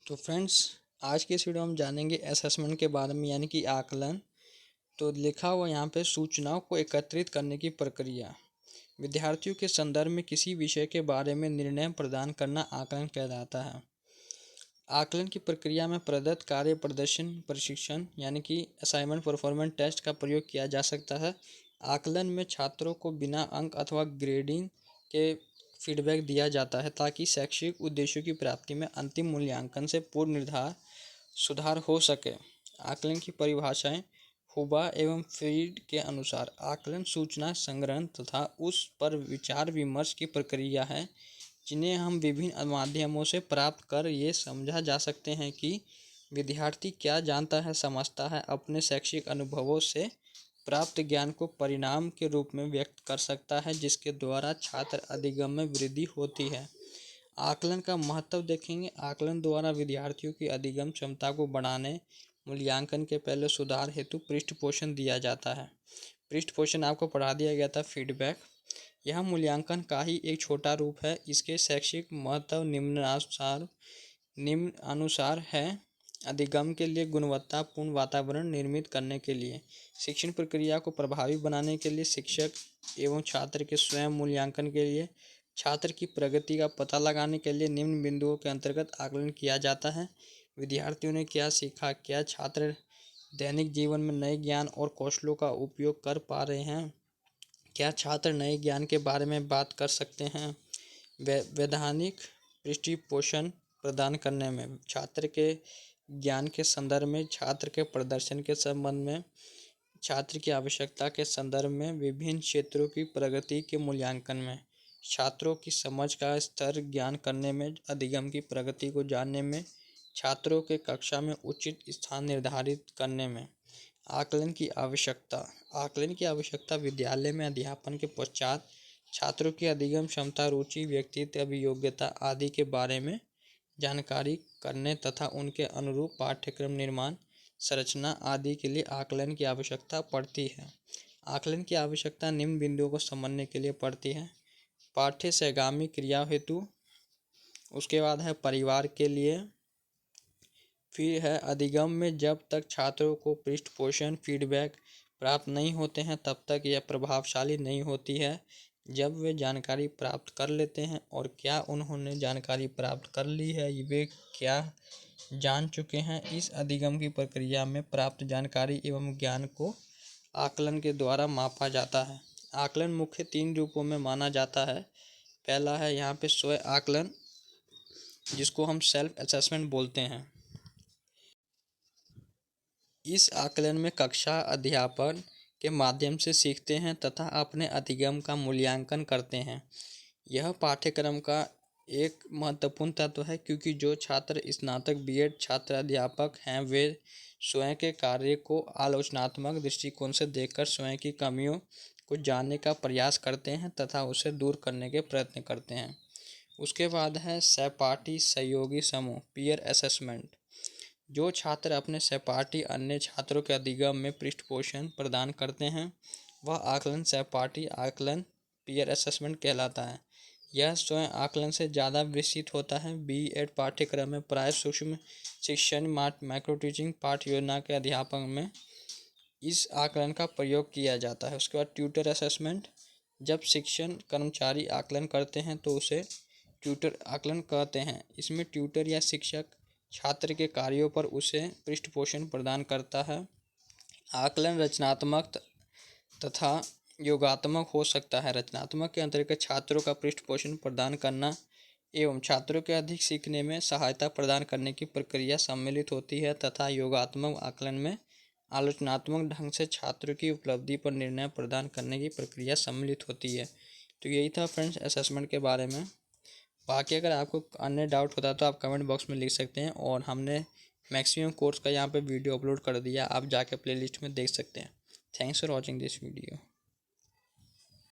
तो फ्रेंड्स, आज के इस वीडियो में हम जानेंगे असेसमेंट के बारे में, यानी कि आकलन। तो लिखा हुआ यहाँ पे सूचनाओं को एकत्रित करने की प्रक्रिया। विद्यार्थियों के संदर्भ में किसी विषय के बारे में निर्णय प्रदान करना आकलन कहलाता है। आकलन की प्रक्रिया में प्रदत्त कार्य प्रदर्शन प्रशिक्षण यानी कि असाइनमेंट परफॉर्मेंस टेस्ट का प्रयोग किया जा सकता है। आकलन में छात्रों को बिना अंक अथवा ग्रेडिंग के फीडबैक दिया जाता है ताकि शैक्षिक उद्देश्यों की प्राप्ति में अंतिम मूल्यांकन से पूर्व निर्धार सुधार हो सके। आकलन की परिभाषाएं। हुबा एवं फीड के अनुसार आकलन सूचना संग्रहण तथा उस पर विचार विमर्श की प्रक्रिया है जिन्हें हम विभिन्न माध्यमों से प्राप्त कर ये समझा जा सकते हैं कि विद्यार्थी क्या जानता है, समझता है, अपने शैक्षिक अनुभवों से प्राप्त ज्ञान को परिणाम के रूप में व्यक्त कर सकता है, जिसके द्वारा छात्र अधिगम में वृद्धि होती है। आकलन का महत्व देखेंगे। आकलन द्वारा विद्यार्थियों की अधिगम क्षमता को बढ़ाने, मूल्यांकन के पहले सुधार हेतु पृष्ठपोषण दिया जाता है। पृष्ठपोषण आपको पढ़ा दिया गया था, फीडबैक। यह मूल्यांकन का ही एक छोटा रूप है। इसके शैक्षिक महत्व निम्न अनुसार है। अधिगम के लिए गुणवत्तापूर्ण वातावरण निर्मित करने के लिए, शिक्षण प्रक्रिया को प्रभावी बनाने के लिए, शिक्षक एवं छात्र के स्वयं मूल्यांकन के लिए, छात्र की प्रगति का पता लगाने के लिए निम्न बिंदुओं के अंतर्गत आकलन किया जाता है। विद्यार्थियों ने क्या सीखा, क्या छात्र दैनिक जीवन में नए ज्ञान और कौशलों का उपयोग कर पा रहे हैं, क्या छात्र नए ज्ञान के बारे में बात कर सकते हैं। वैधानिक पृष्ठपोषण प्रदान करने में, छात्र के ज्ञान के संदर्भ में, छात्र के प्रदर्शन के संबंध में, छात्र की आवश्यकता के संदर्भ में, विभिन्न क्षेत्रों की प्रगति के मूल्यांकन में, छात्रों की समझ का स्तर ज्ञान करने में, अधिगम की प्रगति को जानने में, छात्रों के कक्षा में उचित स्थान निर्धारित करने में। आकलन की आवश्यकता। आकलन की आवश्यकता विद्यालय में अध्यापन के पश्चात छात्रों की अधिगम क्षमता, रुचि, व्यक्तित्व, अभियोग्यता आदि के बारे में जानकारी करने तथा उनके अनुरूप पाठ्यक्रम निर्माण, संरचना आदि के लिए आकलन की आवश्यकता पड़ती है। आकलन की आवश्यकता निम्न बिंदुओं को समझने के लिए पड़ती है। पाठ्य सहगामी क्रिया हेतु, उसके बाद है परिवार के लिए, फिर है अधिगम में जब तक छात्रों को पृष्ठपोषण फीडबैक प्राप्त नहीं होते हैं तब तक यह प्रभावशाली नहीं होती है। जब वे जानकारी प्राप्त कर लेते हैं और क्या उन्होंने जानकारी प्राप्त कर ली है, वे क्या जान चुके हैं। इस अधिगम की प्रक्रिया में प्राप्त जानकारी एवं ज्ञान को आकलन के द्वारा मापा जाता है। आकलन मुख्य 3 रूपों में माना जाता है। पहला है यहाँ पे स्व आकलन, जिसको हम सेल्फ असेसमेंट बोलते हैं। इस आकलन में कक्षा अध्यापन के माध्यम से सीखते हैं तथा अपने अधिगम का मूल्यांकन करते हैं। यह पाठ्यक्रम का एक महत्वपूर्ण तत्व है क्योंकि जो छात्र स्नातक बीएड छात्र अध्यापक हैं वे स्वयं के कार्य को आलोचनात्मक दृष्टिकोण से देखकर स्वयं की कमियों को जानने का प्रयास करते हैं तथा उसे दूर करने के प्रयत्न करते हैं। उसके बाद है सहपाठी सहयोगी समूह पीयर असेसमेंट। जो छात्र अपने सहपाठी अन्य छात्रों के अधिगम में पृष्ठपोषण प्रदान करते हैं वह आकलन सहपाठी आकलन पीयर असेसमेंट कहलाता है। यह स्वयं आकलन से ज़्यादा विस्तृत होता है। बीएड पाठ्यक्रम में प्राय सूक्ष्म शिक्षण माइक्रो टीचिंग पाठ योजना के अध्यापन में इस आकलन का प्रयोग किया जाता है। उसके बाद ट्यूटर असेसमेंट। जब शिक्षण कर्मचारी आकलन करते हैं तो उसे ट्यूटर आकलन कहते हैं। इसमें ट्यूटर या शिक्षक छात्र के कार्यों पर उसे पृष्ठपोषण प्रदान करता है। आकलन रचनात्मक तथा योगात्मक हो सकता है। रचनात्मक के अंतर्गत छात्रों का पृष्ठपोषण प्रदान करना एवं छात्रों के अधिक सीखने में सहायता प्रदान करने की प्रक्रिया सम्मिलित होती है तथा योगात्मक आकलन में आलोचनात्मक ढंग से छात्रों की उपलब्धि पर निर्णय प्रदान करने की प्रक्रिया सम्मिलित होती है। तो यही था फ्रेंड्स असेसमेंट के बारे में। बाकी अगर आपको अन्य डाउट होता है तो आप कमेंट बॉक्स में लिख सकते हैं और हमने मैक्सिमम कोर्स का यहाँ पे वीडियो अपलोड कर दिया, आप जाके प्लेलिस्ट में देख सकते हैं। Thanks for watching this video.